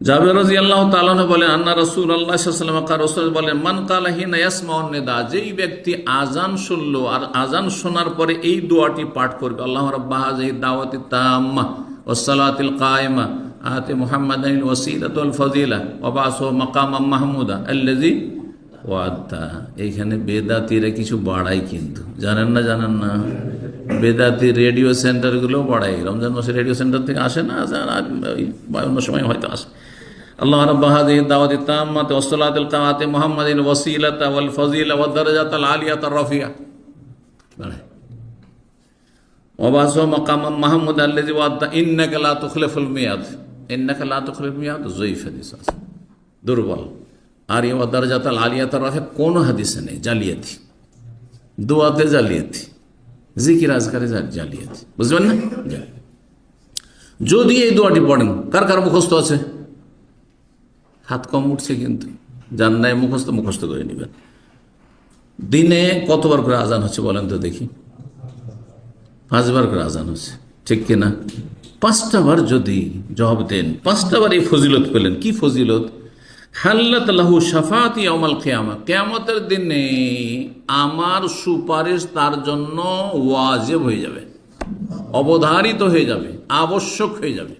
জাবের রাদিয়াল্লাহু তাআলা আনহু বলেন আন্না রাসূলুল্লাহ সাল্লাল্লাহু আলাইহি ওয়াসাল্লাম রাসূল বলেন মান কালা হিনা ইয়াসমাউন নিদা, যেই ব্যক্তি আযান শুনলো আর আযান শোনার পরে এই দোয়াটি পাঠ করবে, আল্লাহু রাব্বা হাযিহি দাওয়াতি তাম্মা ওয়াস সালাতিল কায়েমা আতি মুহাম্মাদান ওয়াসিলাতু ওয়াল ফাযিলা ওয়া বাসু মাকামাম মাহমুদা আল্লাযী ওয়াদা। এইখানে বেদাতিরা কিছু বাড়ায়, কিন্তু জানেন না বেদাতি রেডিও সেন্টারগুলো বাড়ায়। রমজান মাসে রেডিও সেন্টার থেকে আসে না, অন্য সময় হয়তো আসে। আল্লাহ রাব্বা হাযিহি দাওয়াতি তাম্মাতি ওয়াস সালাতিল কায়েমাতি মুহাম্মাদিন ওয়াসিলাতা ওয়াল ফাযিলা ওয়াদ দারাজাতাল আলিয়াতার রাফিয়া বাড়ায়। ওয়া বাসু মাকামাম মাহমুদা আল্লাযী ওয়াদা ইন্নাকা লা তুখলিফুল মিয়াদ, ইন্নাকা লা তুখলিফুল মিয়াদ যঈফ হাদিস আছে, দুর্বল। আর এই ওয়াদ দারাজাতাল আলিয়াতার রাফিয়া কোন হাদিসে নেই। জালিয়াতি, দোয়াতে জালিয়াতি, জিকির আজকারে জালিয়াতি, বুঝবেন না? যদি এই দোয়াটি পড়েন, কার কার মুখস্থ আছে? হাত কম উঠছে, কিন্তু যার নাই মুখস্থ করে নেবেন। দিনে কতবার করে আজান হচ্ছে বলেন তো দেখি? 5 বার করে আজান হচ্ছে, ঠিক কিনা? 5টা বার যদি জবাব দেন, 5টা বার এই ফজিলত পেলেন। কি ফজিলত? হাল্লাত লাহু শাফাআতি ইয়াউমাল কিয়ামা, কিয়ামতের দিনে আমার সুপারিশ তার জন্য ওয়াজিব হয়ে যাবে, অবধারিত হয়ে যাবে, আবশ্যক হয়ে যাবে।